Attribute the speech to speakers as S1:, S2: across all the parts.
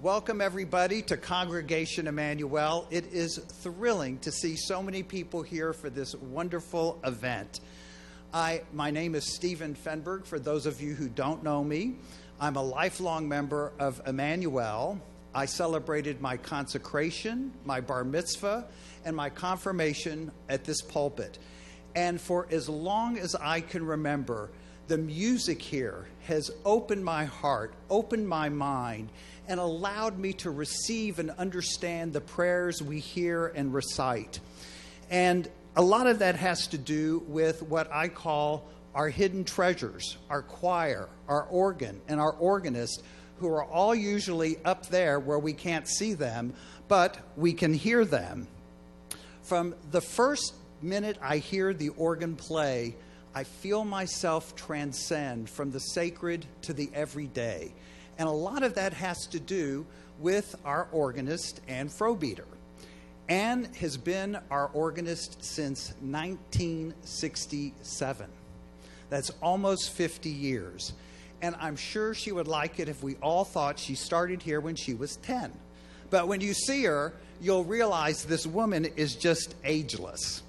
S1: Welcome, everybody, to Congregation Emanu. It is thrilling to see so many people here for this wonderful event. My name is Stephen Fenberg. For those of you who don't know me, I'm a lifelong member of Emanu. I celebrated my consecration, my bar mitzvah, and my confirmation at this pulpit. And for as long as I can remember, the music here has opened my heart, opened my mind, and allowed me to receive and understand the prayers we hear and recite. And a lot of that has to do with what I call our hidden treasures, our choir, our organ, and our organist, who are all usually up there where we can't see them, but we can hear them. From the first minute I hear the organ play, I feel myself transcend from the sacred to the everyday. And a lot of that has to do with our organist, Ann Frohbieter. Ann has been our organist since 1967. That's almost 50 years. And I'm sure she would like it if we all thought she started here when she was 10. But when you see her, you'll realize this woman is just ageless.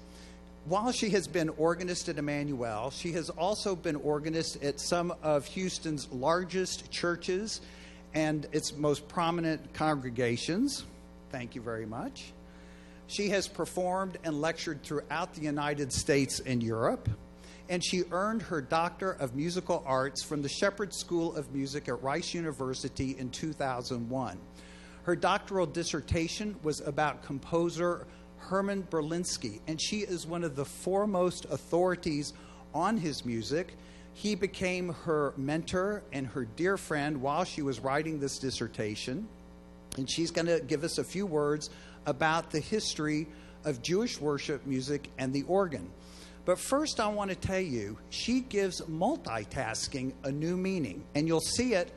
S1: While she has been organist at Emanu, she has also been organist at some of Houston's largest churches and its most prominent congregations. Thank you very much. She has performed and lectured throughout the United States and Europe, and she earned her Doctor of Musical Arts from the Shepherd School of Music at Rice University in 2001. Her doctoral dissertation was about composer Herman Berlinski, and she is one of the foremost authorities on his music. He became her mentor and her dear friend while she was writing this dissertation, and she's going to give us a few words about the history of Jewish worship music and the organ. But first, I want to tell you, she gives multitasking a new meaning, and you'll see it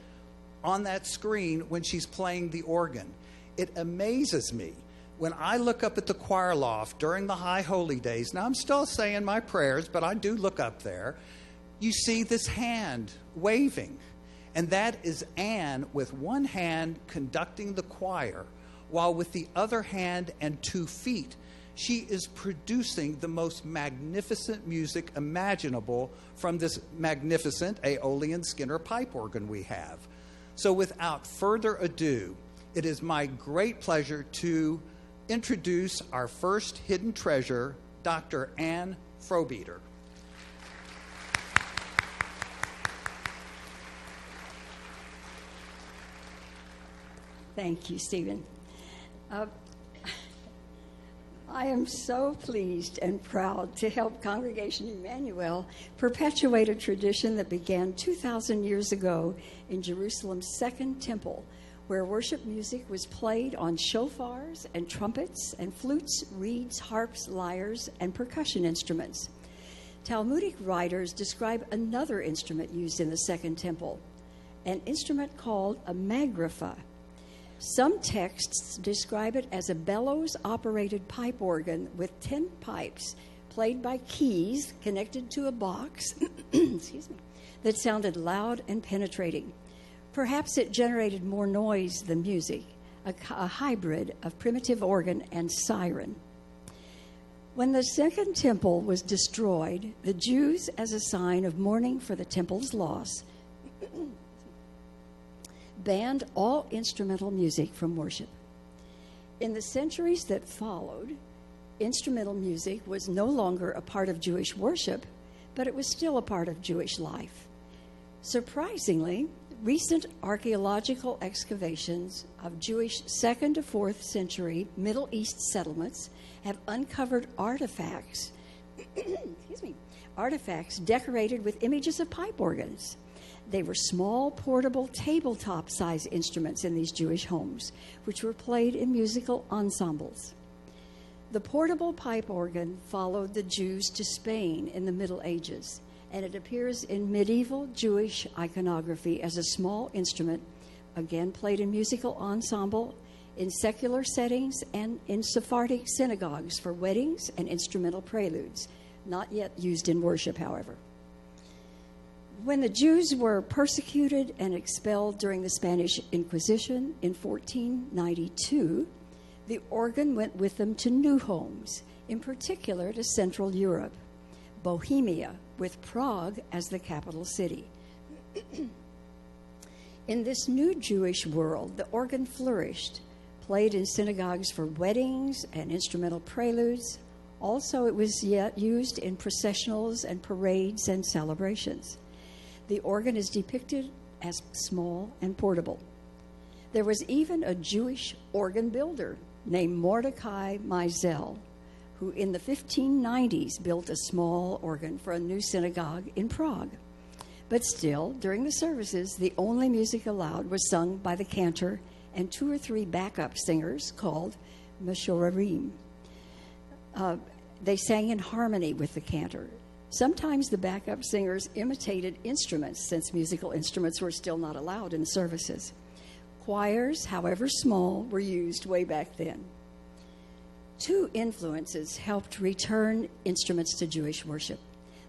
S1: on that screen when she's playing the organ. It amazes me. When I look up at the choir loft during the High Holy Days, now I'm still saying my prayers, but I do look up there, you see this hand waving. And that is Ann with one hand conducting the choir, while with the other hand and 2 feet, she is producing the most magnificent music imaginable from this magnificent Aeolian Skinner pipe organ we have. So without further ado, it is my great pleasure to introduce our first hidden treasure, Dr. Ann Frohbieter.
S2: Thank you, Stephen. I am so pleased and proud to help Congregation Emanu perpetuate a tradition that began 2,000 years ago in Jerusalem's Second Temple, where worship music was played on shofars and trumpets and flutes, reeds, harps, lyres, and percussion instruments. Talmudic writers describe another instrument used in the Second Temple, an instrument called a magrapha. Some texts describe it as a bellows-operated pipe organ with 10 pipes played by keys connected to a box excuse me, that sounded loud and penetrating. Perhaps it generated more noise than music, a hybrid of primitive organ and siren. When the Second Temple was destroyed, the Jews, as a sign of mourning for the temple's loss, banned all instrumental music from worship. In the centuries that followed, instrumental music was no longer a part of Jewish worship, but it was still a part of Jewish life. Surprisingly, recent archaeological excavations of Jewish 2nd to 4th century Middle East settlements have uncovered artifacts decorated with images of pipe organs. They were small, portable, tabletop-sized instruments in these Jewish homes, which were played in musical ensembles. The portable pipe organ followed the Jews to Spain in the Middle Ages, and it appears in medieval Jewish iconography as a small instrument, again played in musical ensemble, in secular settings, and in Sephardic synagogues for weddings and instrumental preludes, not yet used in worship, however. When the Jews were persecuted and expelled during the Spanish Inquisition in 1492, the organ went with them to new homes, in particular to Central Europe, Bohemia, with Prague as the capital city. In this new Jewish world, the organ flourished, played in synagogues for weddings and instrumental preludes. Also, it was yet used in processionals and parades and celebrations. The organ is depicted as small and portable. There was even a Jewish organ builder named Mordecai Meisel, who in the 1590s built a small organ for a new synagogue in Prague. But still, during the services, the only music allowed was sung by the cantor and 2 or 3 backup singers called Meshorarim. They sang in harmony with the cantor. Sometimes the backup singers imitated instruments, since musical instruments were still not allowed in the services. Choirs, however small, were used way back then. 2 influences helped return instruments to Jewish worship: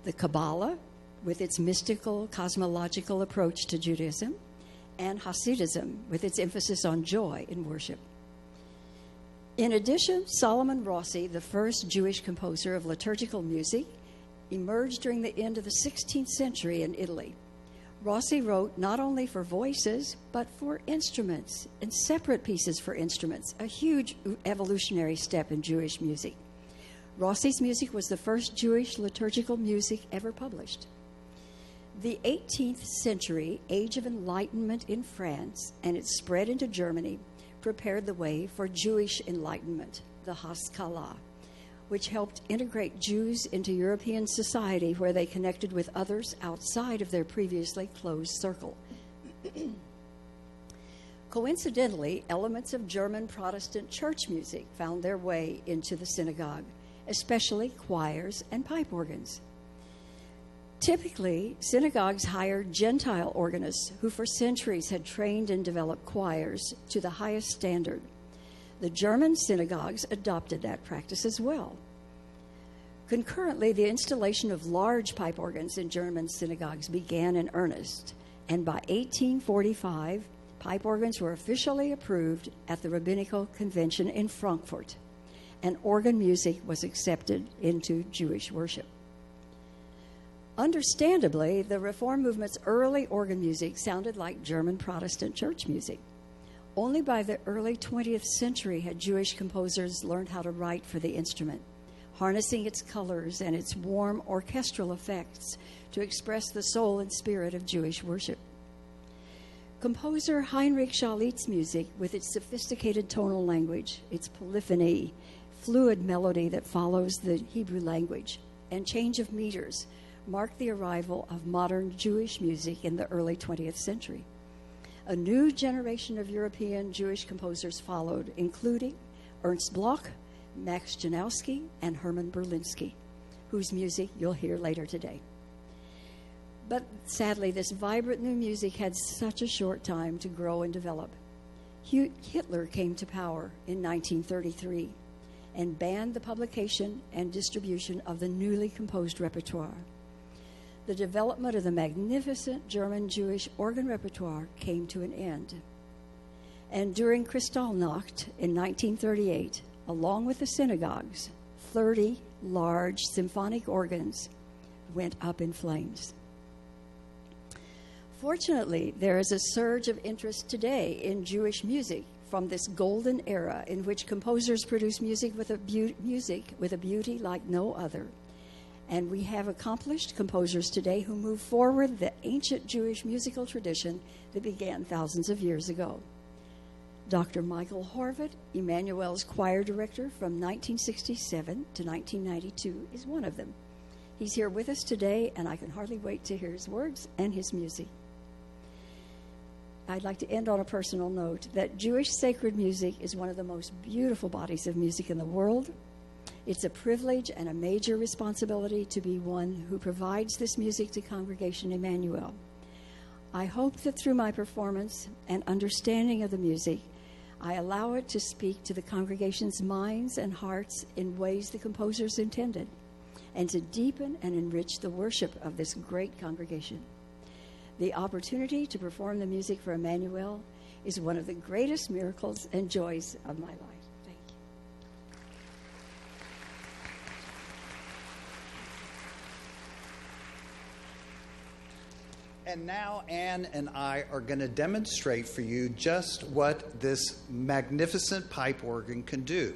S2: the Kabbalah, with its mystical, cosmological approach to Judaism, and Hasidism, with its emphasis on joy in worship. In addition, Solomon Rossi, the first Jewish composer of liturgical music, emerged during the end of the 16th century in Italy. Rossi wrote not only for voices, but for instruments, and separate pieces for instruments, a huge evolutionary step in Jewish music. Rossi's music was the first Jewish liturgical music ever published. The 18th century Age of Enlightenment in France and its spread into Germany prepared the way for Jewish Enlightenment, the Haskalah, which helped integrate Jews into European society where they connected with others outside of their previously closed circle. Coincidentally, elements of German Protestant church music found their way into the synagogue, especially choirs and pipe organs. Typically, synagogues hired Gentile organists who for centuries had trained and developed choirs to the highest standard. The German synagogues adopted that practice as well. Concurrently, the installation of large pipe organs in German synagogues began in earnest, and by 1845, pipe organs were officially approved at the Rabbinical Convention in Frankfurt, and organ music was accepted into Jewish worship. Understandably, the Reform movement's early organ music sounded like German Protestant church music. Only by the early 20th century had Jewish composers learned how to write for the instrument, harnessing its colors and its warm orchestral effects to express the soul and spirit of Jewish worship. Composer Heinrich Schalitz's music, with its sophisticated tonal language, its polyphony, fluid melody that follows the Hebrew language, and change of meters, marked the arrival of modern Jewish music in the early 20th century. A new generation of European Jewish composers followed, including Ernst Bloch, Max Janowski, and Hermann Berlinski, whose music you'll hear later today. But sadly, this vibrant new music had such a short time to grow and develop. Hitler came to power in 1933 and banned the publication and distribution of the newly composed repertoire. The development of the magnificent German Jewish organ repertoire came to an end. And during Kristallnacht in 1938, along with the synagogues, 30 large symphonic organs went up in flames. Fortunately, there is a surge of interest today in Jewish music from this golden era in which composers produce music with a beauty like no other. And we have accomplished composers today who move forward the ancient Jewish musical tradition that began thousands of years ago. Dr. Michael Horvath, Emmanuel's choir director from 1967 to 1992, is one of them. He's here with us today, and I can hardly wait to hear his words and his music. I'd like to end on a personal note that Jewish sacred music is one of the most beautiful bodies of music in the world. It's a privilege and a major responsibility to be one who provides this music to Congregation Emanu. I hope that through my performance and understanding of the music, I allow it to speak to the congregation's minds and hearts in ways the composers intended, and to deepen and enrich the worship of this great congregation. The opportunity to perform the music for Emmanuel is one of the greatest miracles and joys of my life. Thank you.
S1: And now Ann and I are going to demonstrate for you just what this magnificent pipe organ can do.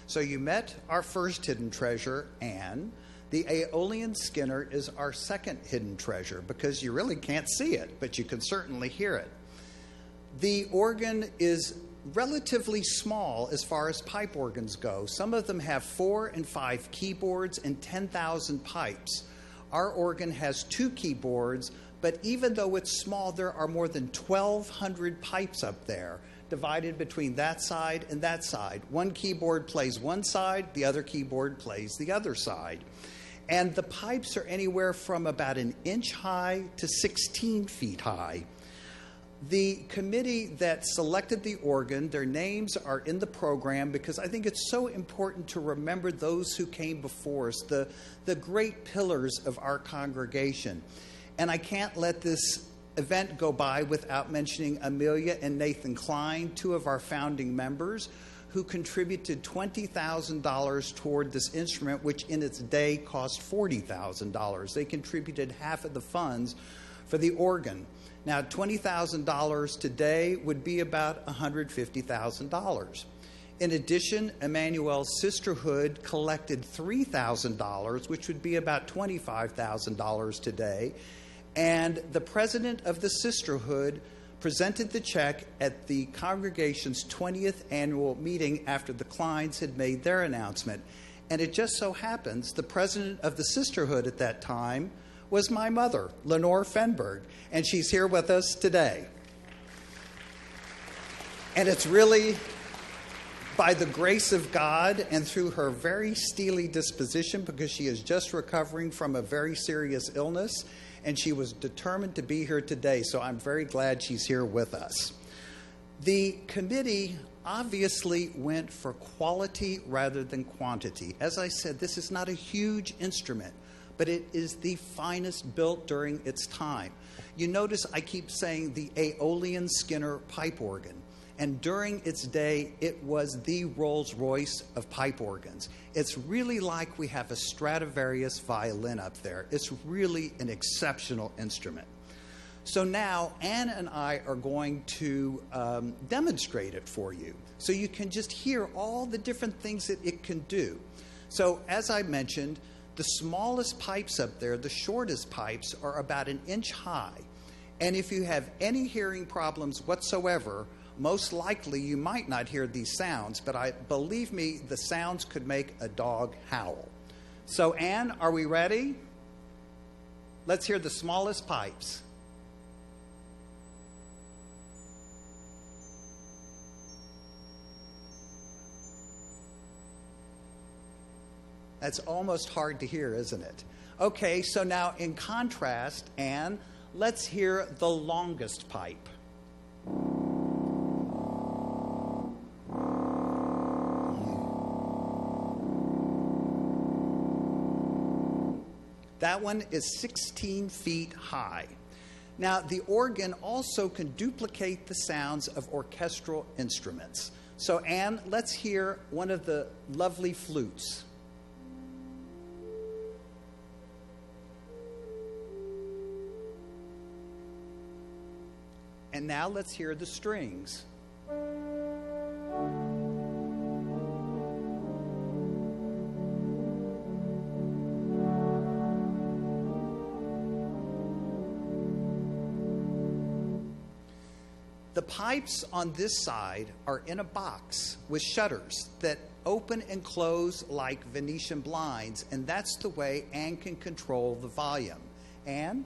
S1: So you met our first hidden treasure, Ann. The Aeolian Skinner is our second hidden treasure because you really can't see it, but you can certainly hear it. The organ is relatively small as far as pipe organs go. Some of them have 4 and 5 keyboards and 10,000 pipes. Our organ has 2 keyboards, but even though it's small, there are more than 1,200 pipes up there, divided between that side and that side. One keyboard plays one side, the other keyboard plays the other side. And the pipes are anywhere from about an inch high to 16 feet high. The committee that selected the organ, their names are in the program because I think it's so important to remember those who came before us, the great pillars of our congregation. And I can't let this event go by without mentioning Amelia and Nathan Klein, 2 of our founding members, who contributed $20,000 toward this instrument, which in its day cost $40,000. They contributed half of the funds for the organ. Now, $20,000 today would be about $150,000. In addition, Emmanuel's Sisterhood collected $3,000, which would be about $25,000 today. And the president of the Sisterhood presented the check at the congregation's 20th annual meeting after the Kleins had made their announcement. And it just so happens the president of the Sisterhood at that time was my mother, Lenore Fenberg, and she's here with us today. And it's really by the grace of God and through her very steely disposition, because she is just recovering from a very serious illness, and she was determined to be here today, so I'm very glad she's here with us. The committee obviously went for quality rather than quantity. As I said, this is not a huge instrument, but it is the finest built during its time. You notice I keep saying the Aeolian Skinner pipe organ. And during its day, it was the Rolls-Royce of pipe organs. It's really like we have a Stradivarius violin up there. It's really an exceptional instrument. So now, Ann and I are going to demonstrate it for you, so you can just hear all the different things that it can do. So, as I mentioned, the smallest pipes up there, the shortest pipes, are about an inch high. And if you have any hearing problems whatsoever, most likely you might not hear these sounds, but believe me, the sounds could make a dog howl. So, Ann, are we ready? Let's hear the smallest pipes. That's almost hard to hear, isn't it? Okay, so now in contrast, Ann, let's hear the longest pipe. That one is 16 feet high. Now, the organ also can duplicate the sounds of orchestral instruments. So, Ann, let's hear one of the lovely flutes. And now let's hear the strings. The pipes on this side are in a box with shutters that open and close like Venetian blinds, and that's the way Ann can control the volume. Ann?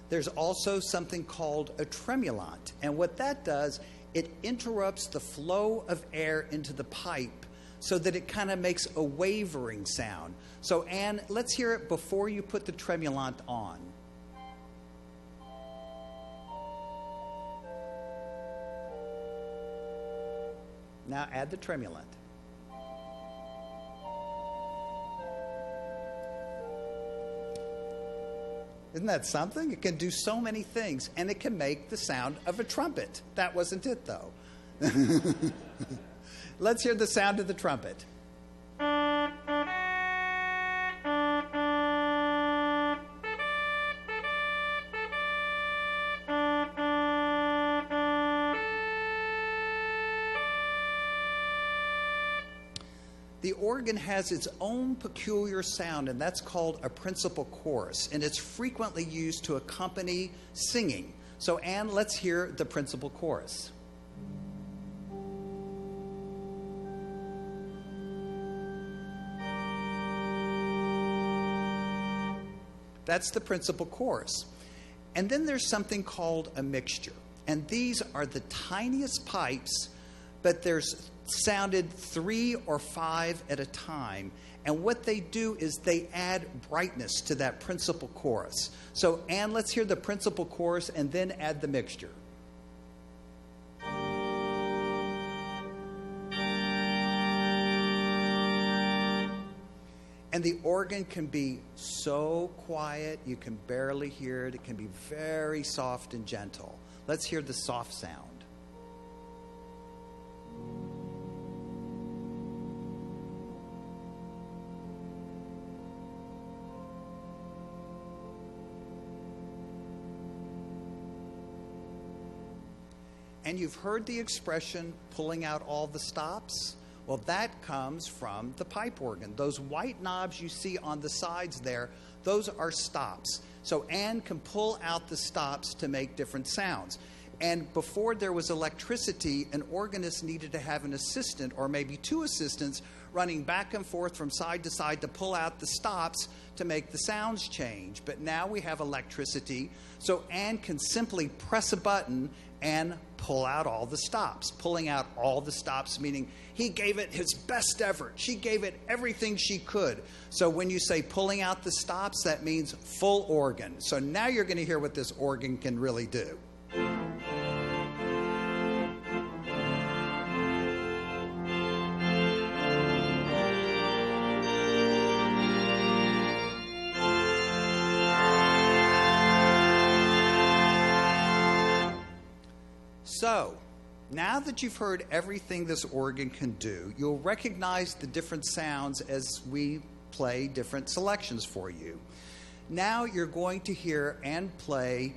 S1: There's also something called a tremulant, and what that does, it interrupts the flow of air into the pipe so that it kind of makes a wavering sound. So, Ann, let's hear it before you put the tremulant on. Now add the tremulant. Isn't that something? It can do so many things, and it can make the sound of a trumpet. That wasn't it, though. Let's hear the sound of the trumpet. The organ has its own peculiar sound, and that's called a principal chorus, and it's frequently used to accompany singing. So, Ann, let's hear the principal chorus. That's the principal chorus. And then there's something called a mixture, and these are the tiniest pipes, but there's sounded 3 or 5 at a time. And what they do is they add brightness to that principal chorus. So, Ann, let's hear the principal chorus and then add the mixture. And the organ can be so quiet you can barely hear it. It can be very soft and gentle. Let's hear the soft sound. And you've heard the expression, pulling out all the stops? Well, that comes from the pipe organ. Those white knobs you see on the sides there, those are stops. So Ann can pull out the stops to make different sounds. And before there was electricity, an organist needed to have an assistant or maybe 2 assistants running back and forth from side to side to pull out the stops to make the sounds change. But now we have electricity, so Ann can simply press a button and pull out all the stops. Pulling out all the stops meaning he gave it his best effort. She gave it everything she could. So when you say pulling out the stops, that means full organ. So now you're going to hear what this organ can really do. So, now that you've heard everything this organ can do, you'll recognize the different sounds as we play different selections for you. Now you're going to hear and play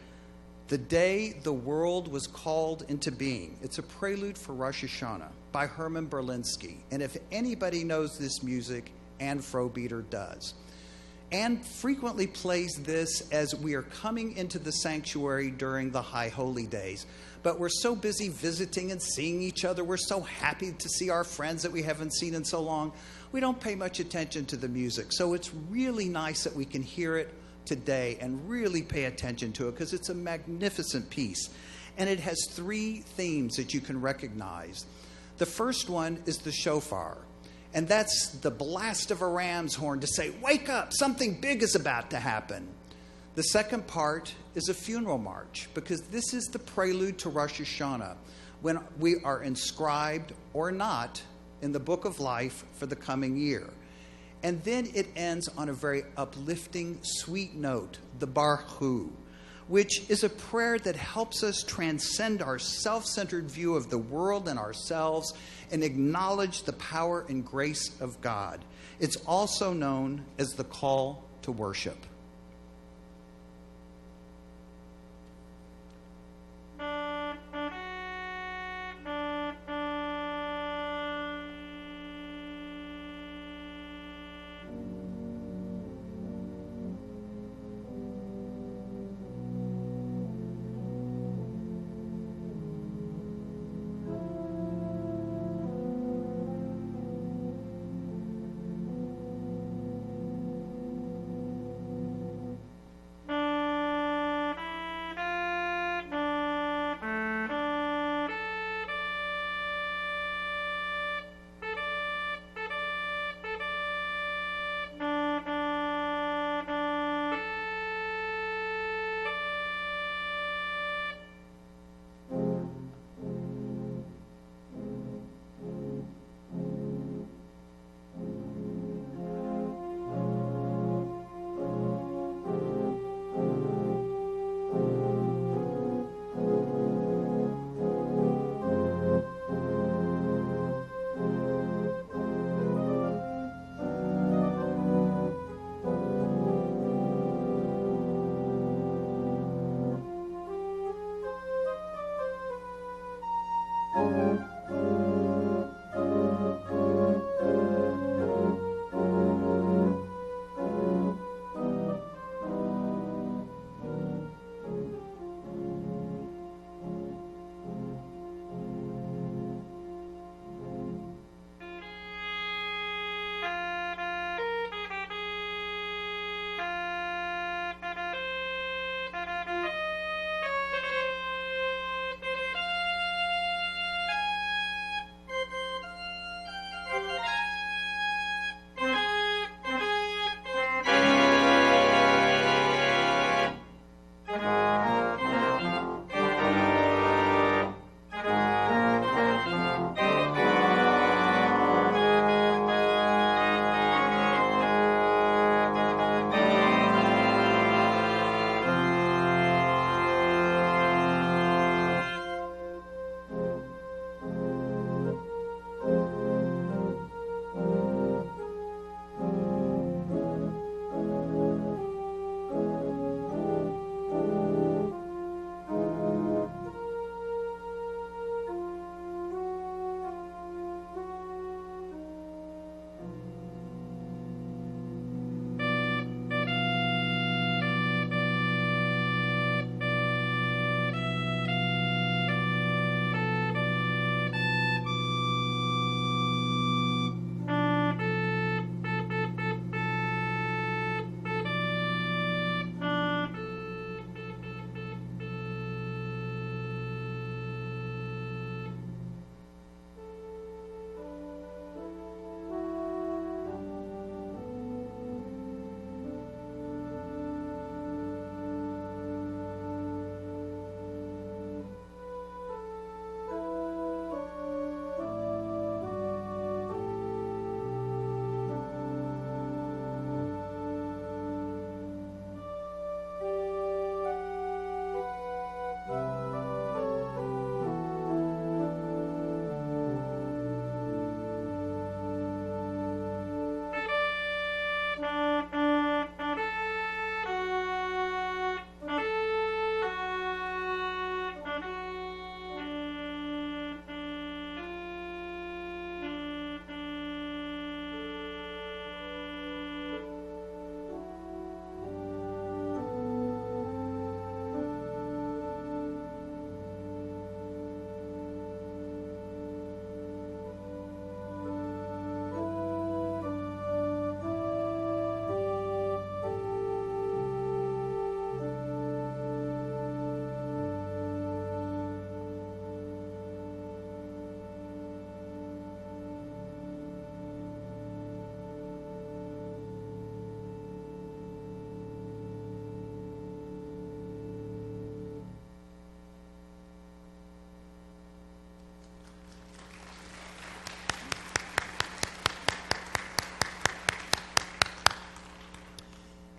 S1: The Day the World Was Called into Being. It's a prelude for Rosh Hashanah by Herman Berlinski. And if anybody knows this music, Ann Frohbieter does. Ann frequently plays this as we are coming into the sanctuary during the High Holy Days. But we're so busy visiting and seeing each other. We're so happy to see our friends that we haven't seen in so long. We don't pay much attention to the music. So it's really nice that we can hear it today and really pay attention to it because it's a magnificent piece. And it has 3 themes that you can recognize. The first one is the shofar. And that's the blast of a ram's horn to say, wake up, something big is about to happen. The second part is a funeral march, because this is the prelude to Rosh Hashanah, when we are inscribed or not in the book of life for the coming year. And then it ends on a very uplifting, sweet note, the Baruch Hu, which is a prayer that helps us transcend our self-centered view of the world and ourselves and acknowledge the power and grace of God. It's also known as the call to worship.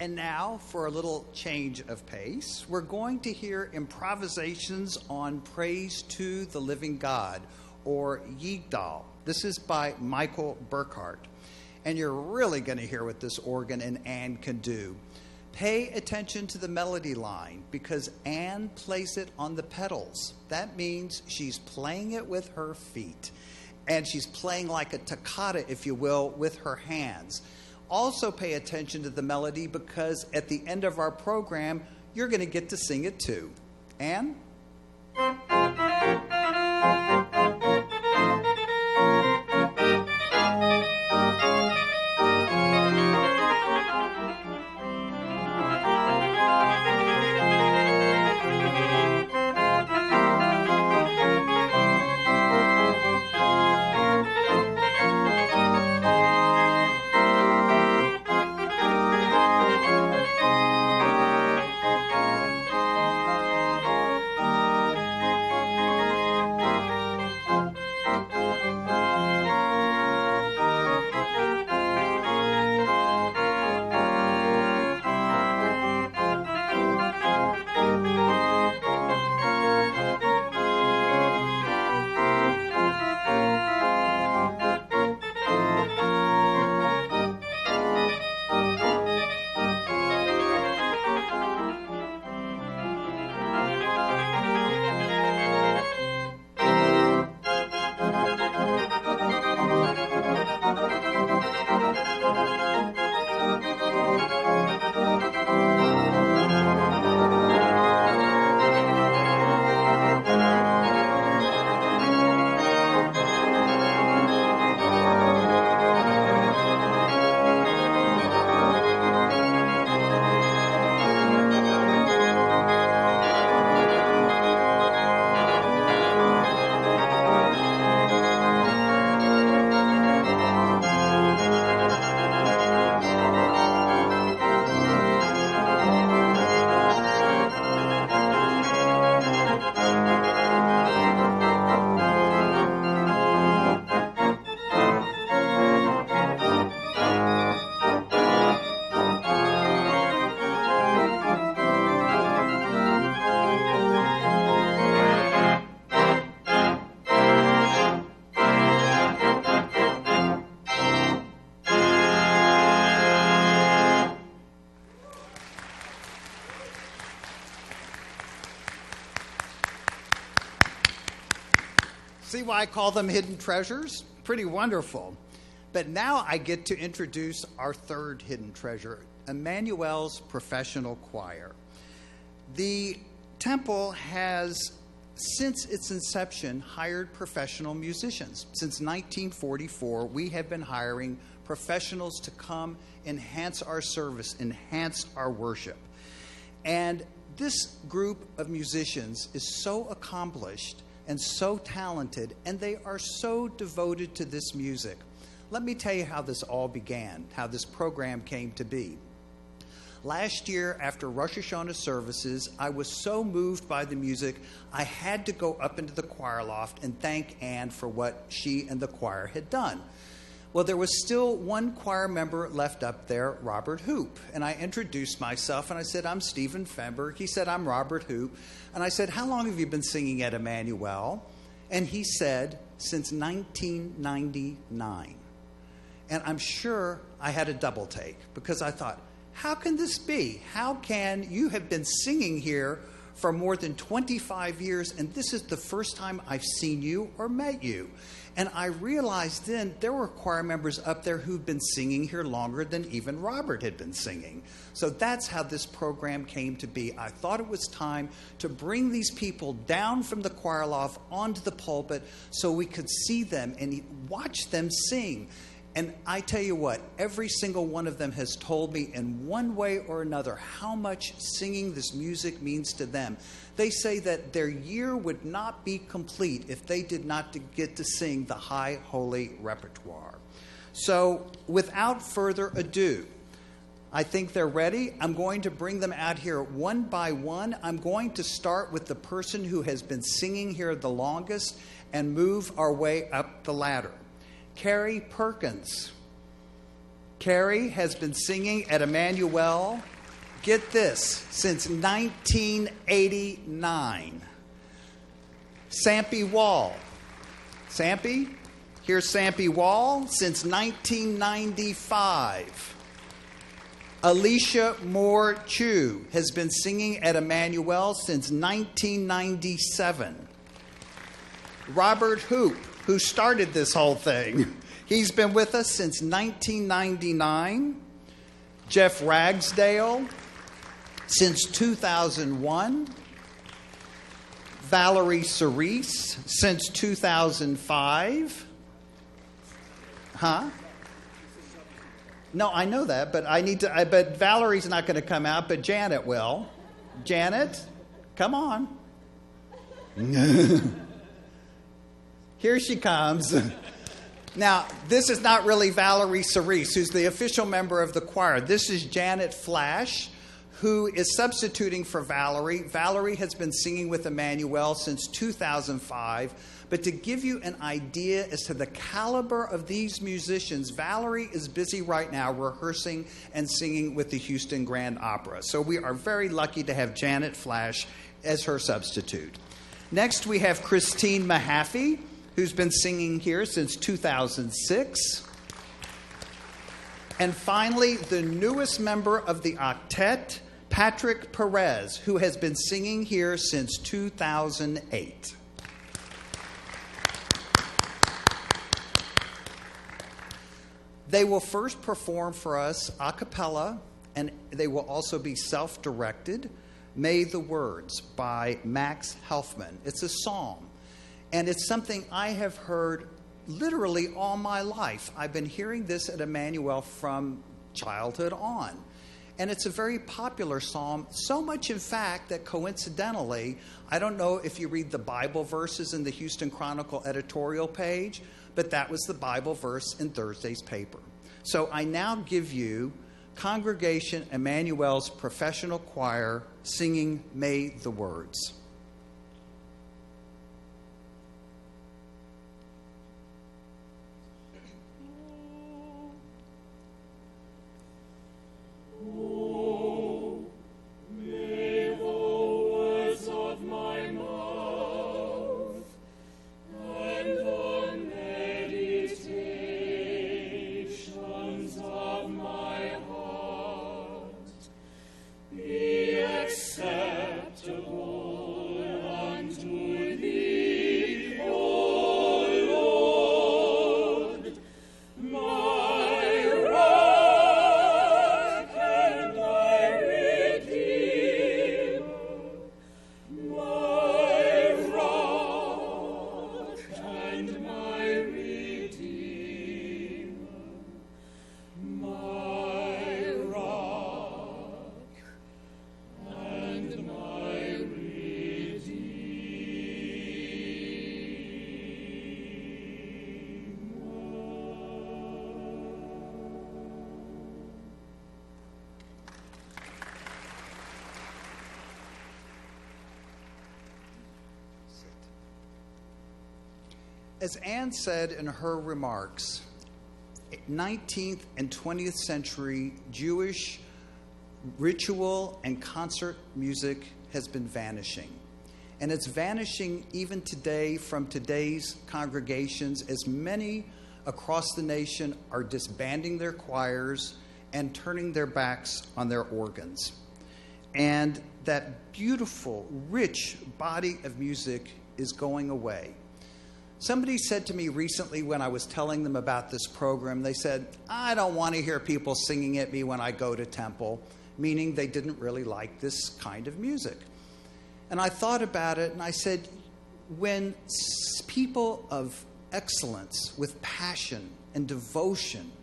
S1: And now, for a little change of pace, we're going to hear improvisations on Praise to the Living God, or Yigdal. This is by Michael Burkhart. And you're really going to hear what this organ and Ann can do. Pay attention to the melody line, because Ann plays it on the pedals. That means she's playing it with her feet. And she's playing like a toccata, if you will, with her hands. Also pay attention to the melody, because at the end of our program, you're going to get to sing it too. Ann? See why I call them hidden treasures? Pretty wonderful. But now I get to introduce our third hidden treasure, Emmanuel's Professional Choir. The temple has, since its inception, hired professional musicians. Since 1944, we have been hiring professionals to come enhance our service, enhance our worship. And this group of musicians is so accomplished and so talented, and they are so devoted to this music. Let me tell you how this all began, how this program came to be. Last year, after Rosh Hashanah services, I was so moved by the music, I had to go up into the choir loft and thank Ann for what she and the choir had done. Well, there was still one choir member left up there, Robert Hoop. And I introduced myself, and I said, I'm Stephen Fenberg. He said, I'm Robert Hoop. And I said, how long have you been singing at Emmanuel? And he said, since 1999. And I'm sure I had a double take, because I thought, how can this be? How can you have been singing here for more than 25 years, and this is the first time I've seen you or met you? And I realized then there were choir members up there who'd been singing here longer than even Robert had been singing. So that's how this program came to be. I thought it was time to bring these people down from the choir loft onto the pulpit so we could see them and watch them sing. And I tell you what, every single one of them has told me in one way or another how much singing this music means to them. They say that their year would not be complete if they did not get to sing the high holy repertoire. So without further ado, I think they're ready. I'm going to bring them out here one by one. I'm going to start with the person who has been singing here the longest and move our way up the ladder. Carrie Perkins. Carrie has been singing at Emmanuel Get this, since 1989. Sampy Wall. Sampy? Here's Sampy Wall since 1995. Alicia Moore Chu has been singing at Emmanuel since 1997. Robert Hoop, who started this whole thing, he's been with us since 1999. Jeff Ragsdale since 2001. Valerie Cerise since 2005. Huh? No, I know that, but but Valerie's not going to come out, but Janet will. Janet, come on. Here she comes. Now, this is not really Valerie Cerise, who's the official member of the choir. This is Janet Flash, who is substituting for Valerie. Valerie has been singing with Emmanuel since 2005. But to give you an idea as to the caliber of these musicians, Valerie is busy right now rehearsing and singing with the Houston Grand Opera. So we are very lucky to have Janet Flash as her substitute. Next, we have Christine Mahaffey, who's been singing here since 2006. And finally, the newest member of the octet, Patrick Perez, who has been singing here since 2008. They will first perform for us a cappella, and they will also be self-directed. May the Words by Max Helfman. It's a psalm, and it's something I have heard literally all my life. I've been hearing this at Emmanuel from childhood on. And it's a very popular psalm, so much in fact that coincidentally, I don't know if you read the Bible verses in the Houston Chronicle editorial page, but that was the Bible verse in Thursday's paper. So I now give you Congregation Emmanuel's professional choir singing May the Words. As Ann said in her remarks, 19th and 20th century Jewish ritual and concert music has been vanishing. And it's vanishing even today from today's congregations, as many across the nation are disbanding their choirs and turning their backs on their organs. And that beautiful, rich body of music is going away. Somebody said to me recently when I was telling them about this program, they said, I don't want to hear people singing at me when I go to temple, meaning they didn't really like this kind of music. And I thought about it and I said, when people of excellence with passion and devotion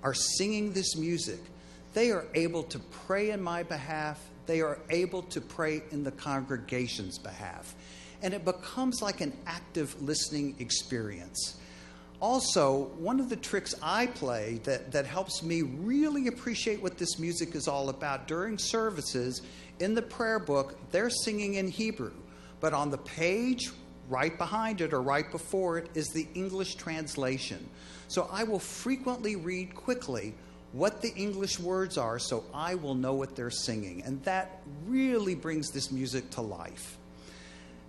S1: are singing this music, they are able to pray in my behalf. They are able to pray in the congregation's behalf. And it becomes like an active listening experience. Also, one of the tricks I play that helps me really appreciate what this music is all about during services, in the prayer book, they're singing in Hebrew. But on the page right behind it or right before it is the English translation. So I will frequently read quickly what the English words are so I will know what they're singing. And that really brings this music to life.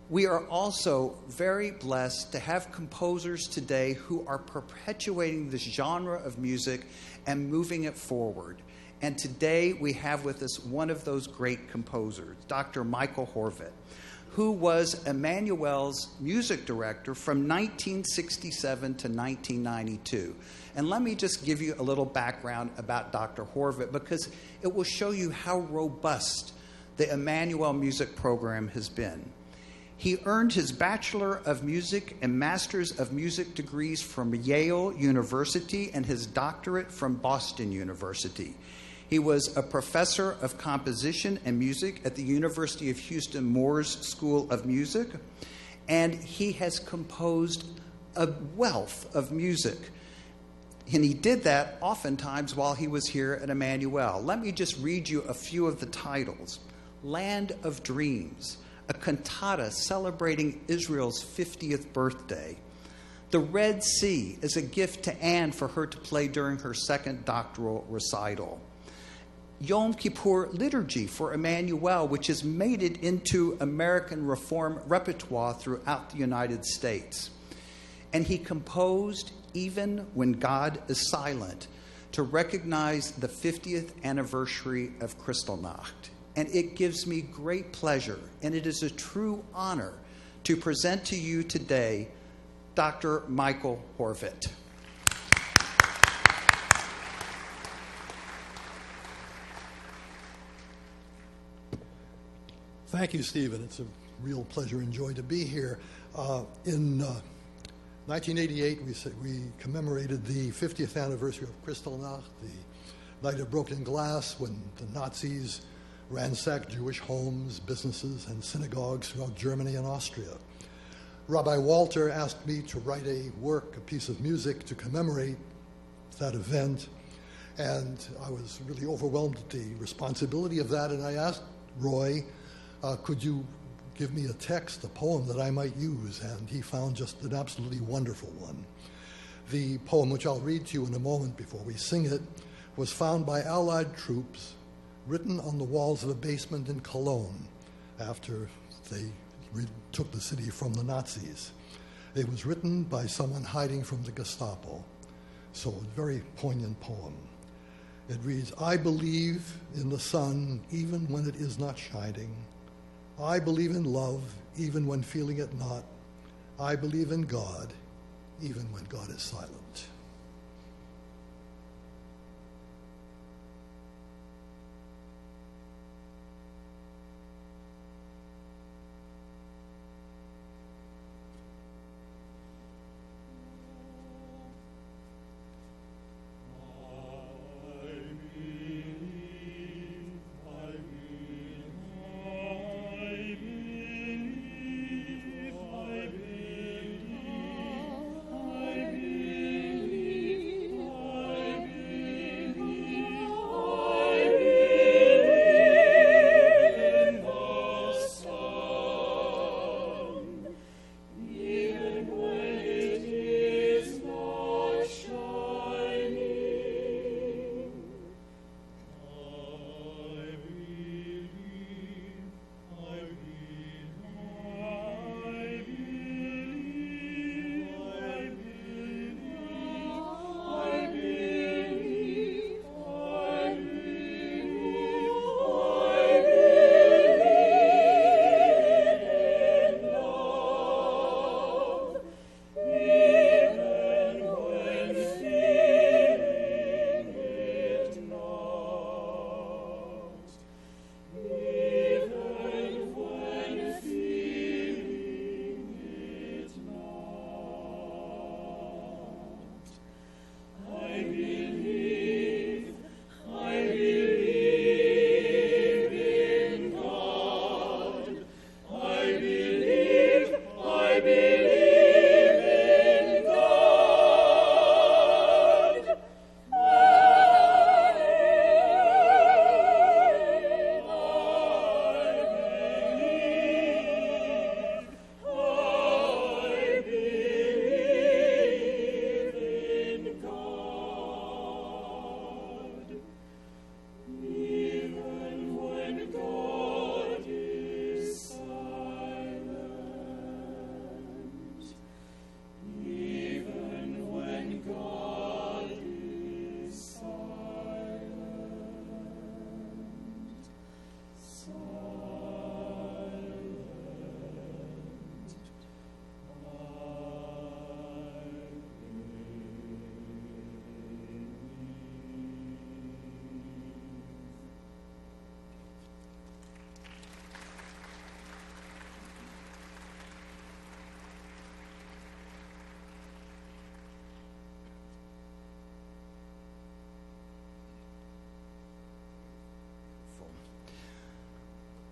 S1: We are also very blessed to have composers today who are perpetuating this genre of music and moving it forward. And today we have with us one of those great composers, Dr. Michael Horvat, who was Emmanuel's music director from 1967 to 1992. And let me just give you a little background about Dr. Horvat, because it will show you how robust the Emmanuel music program has been. He earned his Bachelor of Music and Masters of Music degrees from Yale University and his doctorate from Boston University. He was a professor of composition and music at the University of Houston Moores School of Music, and he has composed a wealth of music. And he did that oftentimes while he was here at Emmanuel. Let me just read you a few of the titles. Land of Dreams, a cantata celebrating Israel's 50th birthday. The Red Sea is a gift to Anne for her to play during her second doctoral recital. Yom Kippur Liturgy for Emmanuel, which has made it into American Reform repertoire throughout the United States. And he composed Even When God is Silent to recognize the 50th anniversary of Kristallnacht. And it gives me great pleasure, and it is a true honor to present to you today Dr. Michael Horvat.
S3: Thank you, Stephen. It's a real pleasure and joy to be here. In 1988, we commemorated the 50th anniversary of Kristallnacht, the night of broken glass when the Nazis ransacked Jewish homes, businesses, and synagogues throughout Germany and Austria. Rabbi Walter asked me to write a piece of music to commemorate that event, and I was really overwhelmed at the responsibility of that, and I asked Roy, could you give me a text, a poem that I might use? And he found just an absolutely wonderful one. The poem, which I'll read to you in a moment before we sing it, was found by Allied troops, written on the walls of a basement in Cologne after they took the city from the Nazis. It was written by someone hiding from the Gestapo. So a very poignant poem. It reads, I believe in the sun even when it is not shining. I believe in love even when feeling it not. I believe in God even when God is silent.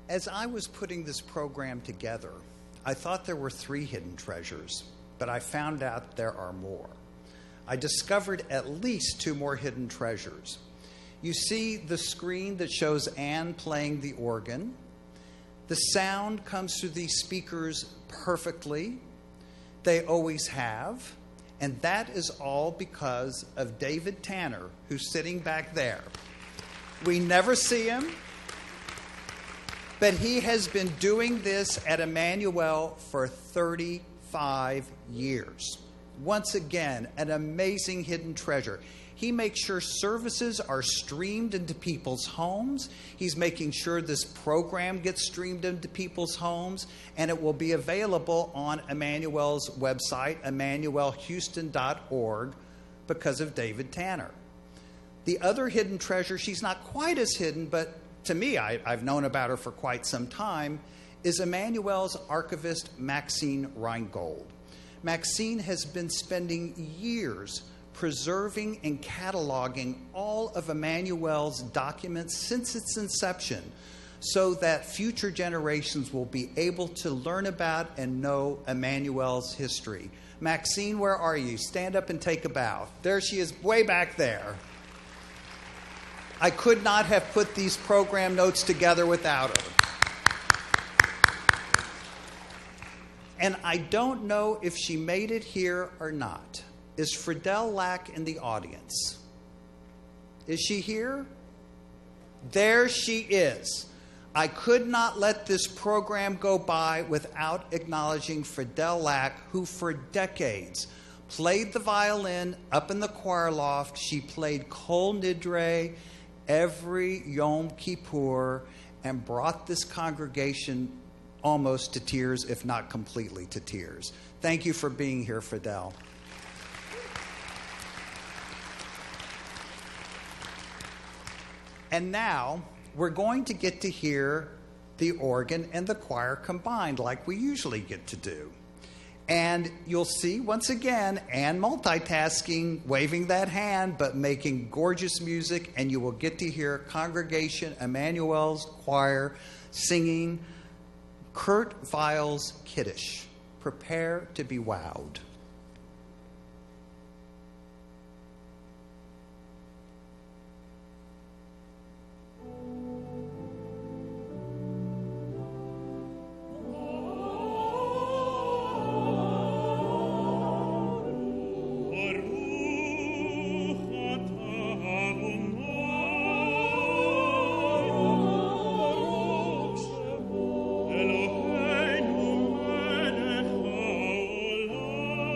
S1: As I was putting this program together, I thought there were 3 hidden treasures, but I found out there are more. I discovered at least 2 more hidden treasures. You see the screen that shows Ann playing the organ. The sound comes through these speakers perfectly. They always have. And that is all because of David Tanner, who's sitting back there. We never see him, but he has been doing this at Emmanuel for 35 years. Once again, an amazing hidden treasure. He makes sure services are streamed into people's homes. He's making sure this program gets streamed into people's homes, and it will be available on Emmanuel's website, emmanuelhouston.org, because of David Tanner. The other hidden treasure, she's not quite as hidden, but to me, I've known about her for quite some time, is Emmanuel's archivist, Maxine Reingold. Maxine has been spending years preserving and cataloging all of Emmanuel's documents since its inception so that future generations will be able to learn about and know Emmanuel's history. Maxine, where are you? Stand up and take a bow. There she is, way back there. I could not have put these program notes together without her. And I don't know if she made it here or not. Is Friedel Lack in the audience? Is she here? There she is. I could not let this program go by without acknowledging Friedel Lack, who for decades played the violin up in the choir loft. She played Kol Nidre every Yom Kippur and brought this congregation almost to tears, if not completely to tears. Thank you for being here, Friedel. And now we're going to get to hear the organ and the choir combined like we usually get to do. And you'll see, once again, Ann multitasking, waving that hand, but making gorgeous music. And you will get to hear Congregation Emmanuel's choir singing Kurt Weill's Kiddush. Prepare to be wowed.
S4: Eloheinu melech haolam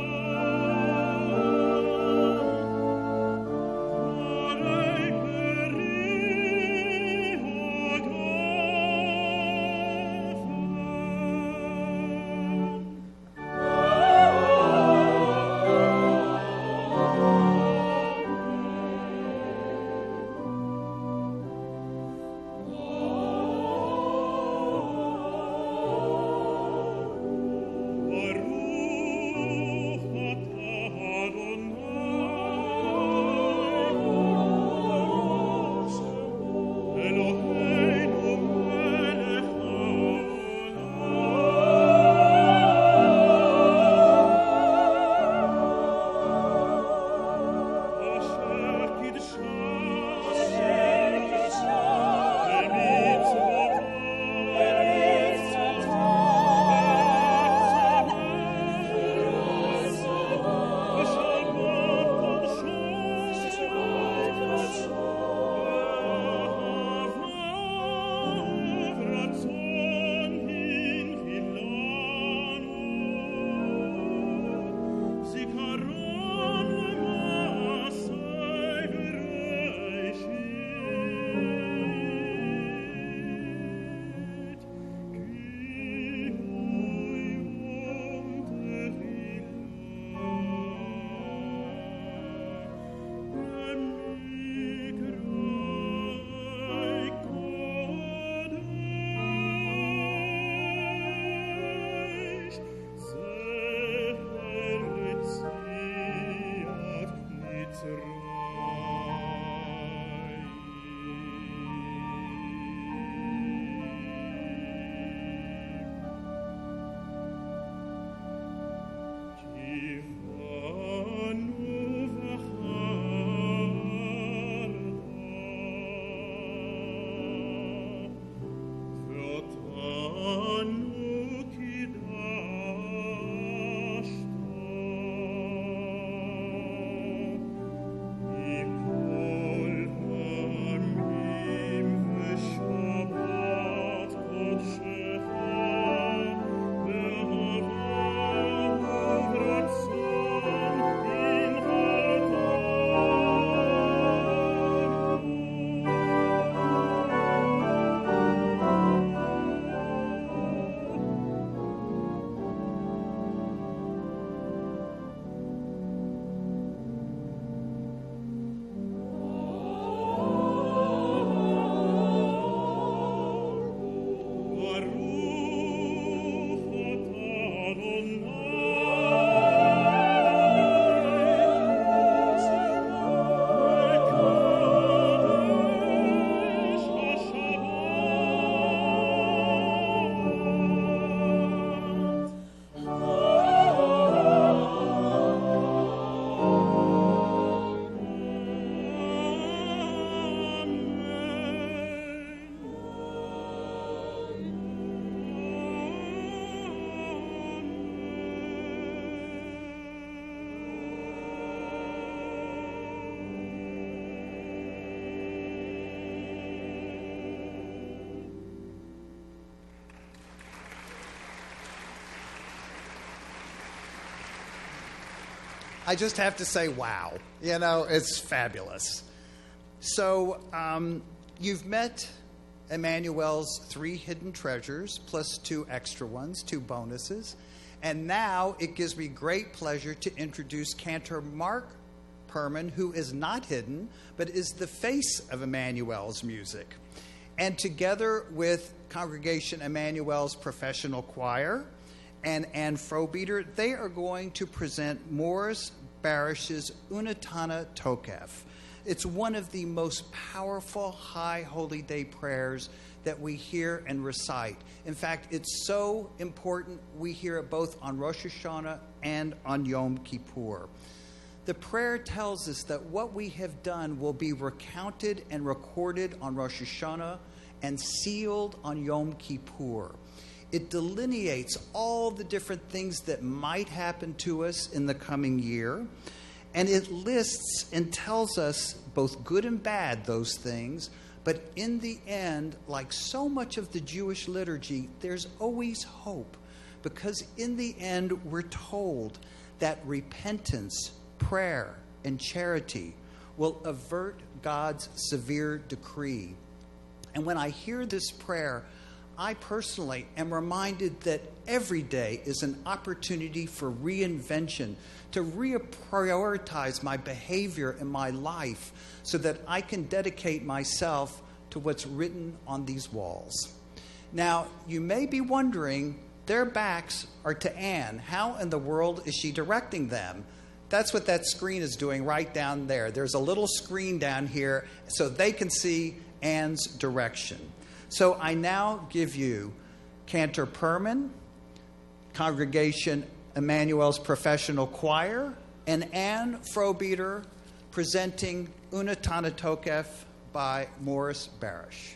S1: I just have to say, wow. You know, it's fabulous. So you've met Emmanuel's 3 hidden treasures, plus 2 extra ones, 2 bonuses. And now it gives me great pleasure to introduce Cantor Mark Perman, who is not hidden, but is the face of Emmanuel's music. And together with Congregation Emmanuel's professional choir and Ann Frohbieter, they are going to present Morris Barish's Unatana Tokef. It's one of the most powerful High Holy Day prayers that we hear and recite. In fact, it's so important we hear it both on Rosh Hashanah and on Yom Kippur. The prayer tells us that what we have done will be recounted and recorded on Rosh Hashanah and sealed on Yom Kippur. It delineates all the different things that might happen to us in the coming year, and it lists and tells us both good and bad, those things. But in the end, like so much of the Jewish liturgy, there's always hope, because in the end, we're told that repentance, prayer, and charity will avert God's severe decree. And when I hear this prayer, I personally am reminded that every day is an opportunity for reinvention, to reprioritize my behavior in my life so that I can dedicate myself to what's written on these walls. Now, you may be wondering, their backs are to Ann. How in the world is she directing them? That's what that screen is doing right down there. There's a little screen down here so they can see Ann's direction. So I now give you Cantor Perman, Congregation Emmanuel's professional choir, and Ann Frohbieter presenting Unatana Tokef by Morris Barish.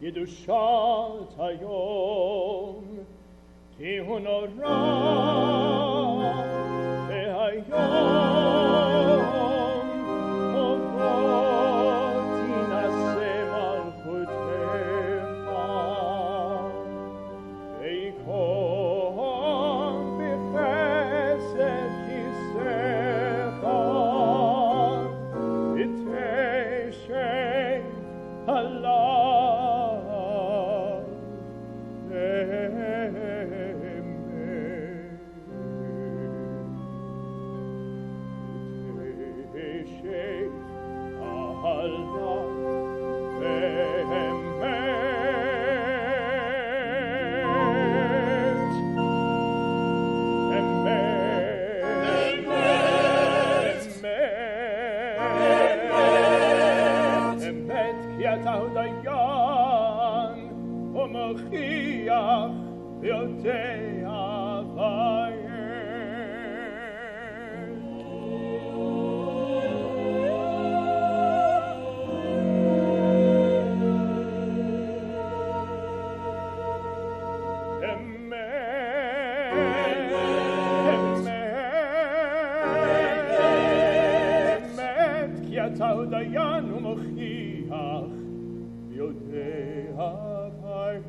S4: ידושת היום כי הוא נורא והיום ובוא תנסה מלכותך ויקום בחסד כיסך ותשב עליו ומוכיח יודע אמת כי אתה הוא דיין ומוכיח יודע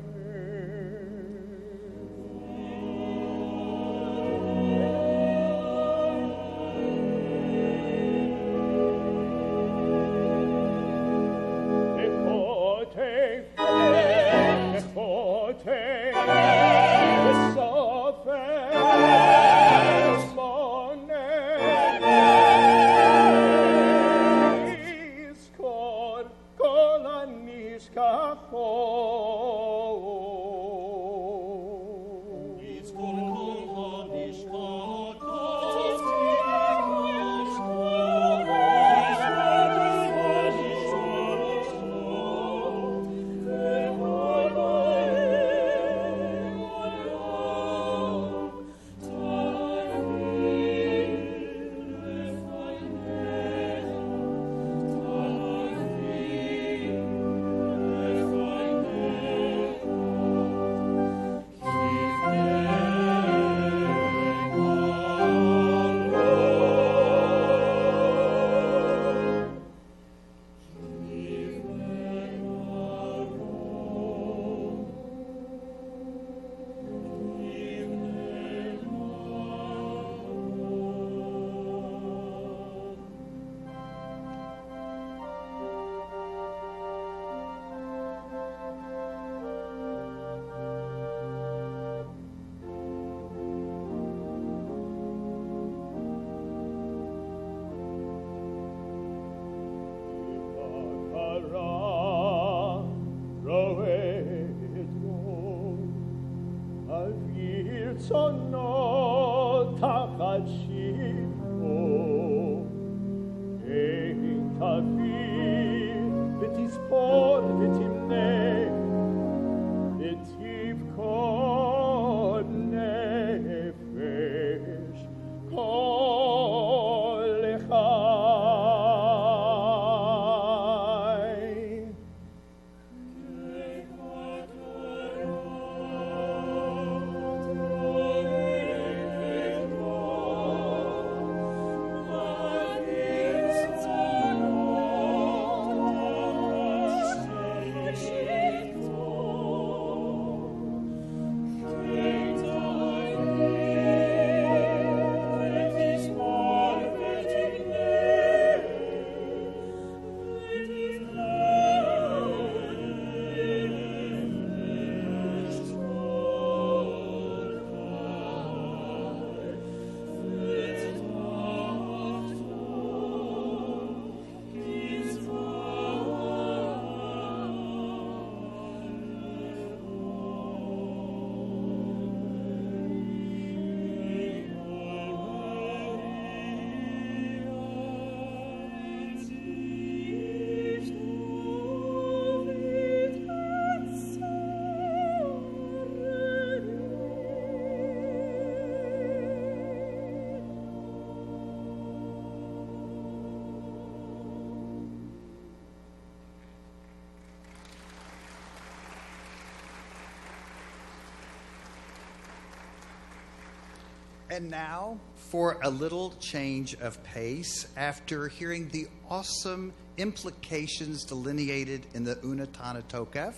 S1: And now, for a little change of pace, after hearing the awesome implications delineated in the Unatana Tokef,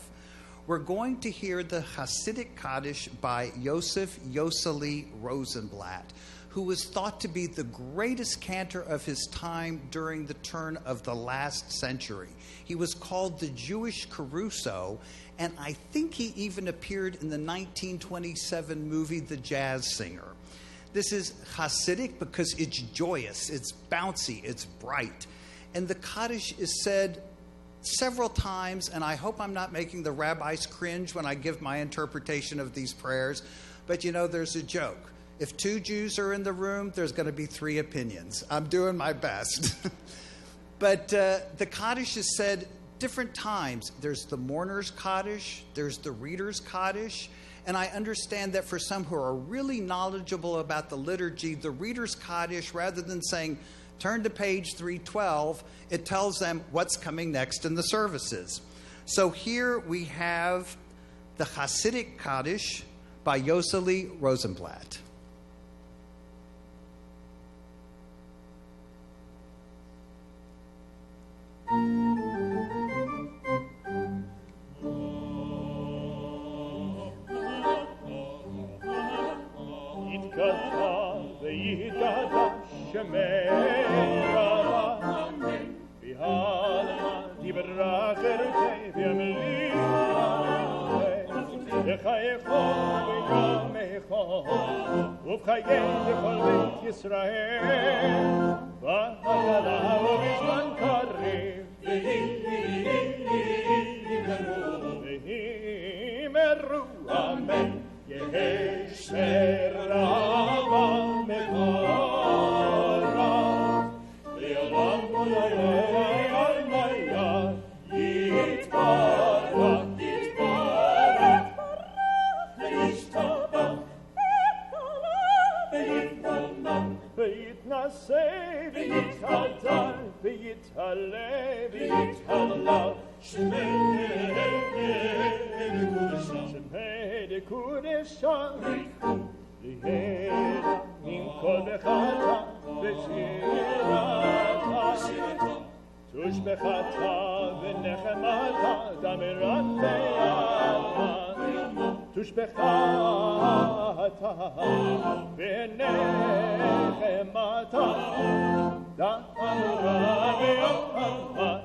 S1: we're going to hear the Hasidic Kaddish by Yosef Yoseli Rosenblatt, who was thought to be the greatest cantor of his time during the turn of the last century. He was called the Jewish Caruso, and I think he even appeared in the 1927 movie The Jazz Singer. This is Hasidic because it's joyous, it's bouncy, it's bright. And the Kaddish is said several times, and I hope I'm not making the rabbis cringe when I give my interpretation of these prayers, but you know, there's a joke. If 2 Jews are in the room, there's going to be 3 opinions. I'm doing my best. But the Kaddish is said different times. There's the mourner's Kaddish, there's the reader's Kaddish, and I understand that for some who are really knowledgeable about the liturgy, the reader's Kaddish, rather than saying, turn to page 312, it tells them what's coming next in the services. So here we have the Hasidic Kaddish by Yoseli Rosenblatt.
S4: Amen. חיינו כל בית ישראל, והגלה ובזמן קריב, והימרו אמן, יהי שרבה מקורב, לעולם ולעלמיה יתברך, יתברך, וישתבח, ויתרומם, ויתנשא, ויתהדר, ויתעלה, ויתהלל, שמי לקודשה, ליהנה מן כל בחתה ושירתה, תושבחתה ונחמתה, דמרת בימה, תושבחתה ונחמתה, דמרה בימה,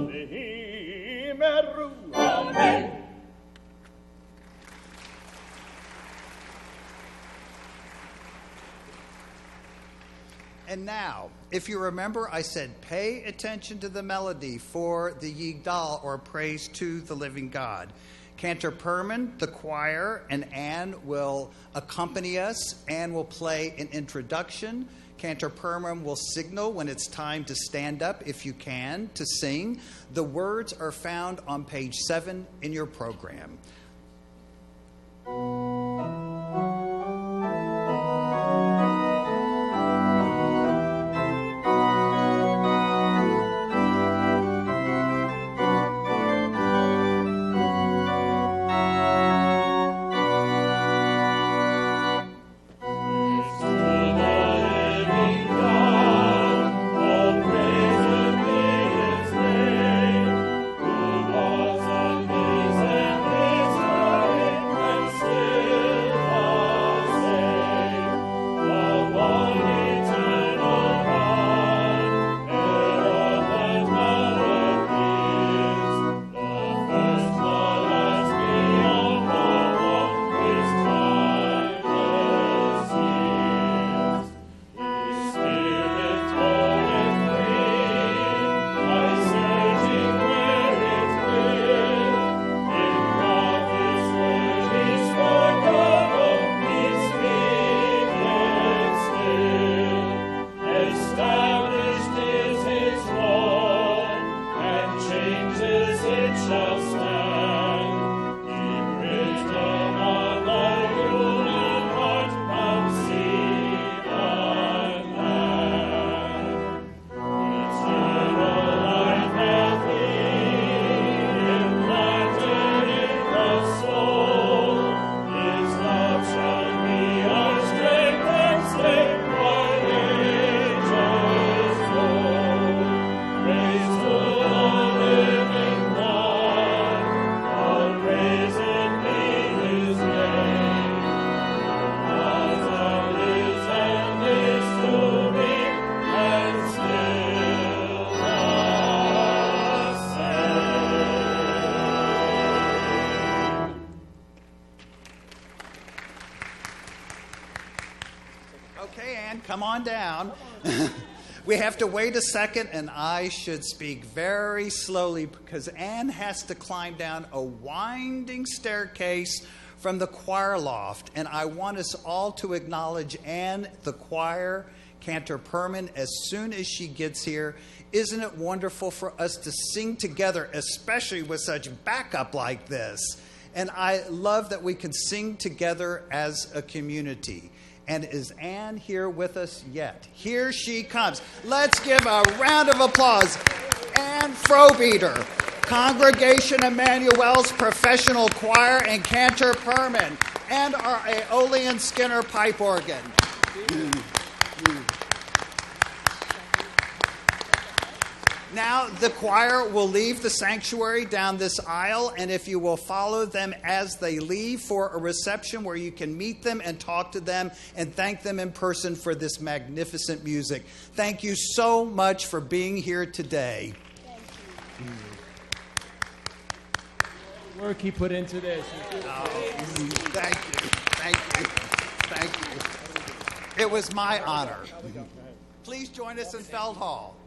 S4: והימרו אמן.
S1: And now, if you remember, I said pay attention to the melody for the Yigdal, or Praise to the Living God. Cantor Perman, the choir, and Ann will accompany us. Ann will play an introduction. Cantor Perman will signal when it's time to stand up, if you can, to sing. The words are found on page 7 in your program. Come on down. We have to wait a second, and I should speak very slowly because Ann has to climb down a winding staircase from the choir loft. And I want us all to acknowledge Ann, the choir, Cantor Perman, as soon as she gets here. Isn't it wonderful for us to sing together, especially with such backup like this? And I love that we can sing together as a community. And is Ann here with us yet? Here she comes. Let's give a round of applause. Ann Frohbieter, Congregation Emmanuel's professional choir, and Cantor Perman, and our Aeolian Skinner pipe organ. Now the choir will leave the sanctuary down this aisle, and if you will follow them as they leave for a reception where you can meet them and talk to them and thank them in person for this magnificent music. Thank you so much for being here today.
S2: Thank you.
S5: work he put into this.
S1: Thank you. Thank you. Thank you. It was my honor. Please join us in Feld Hall.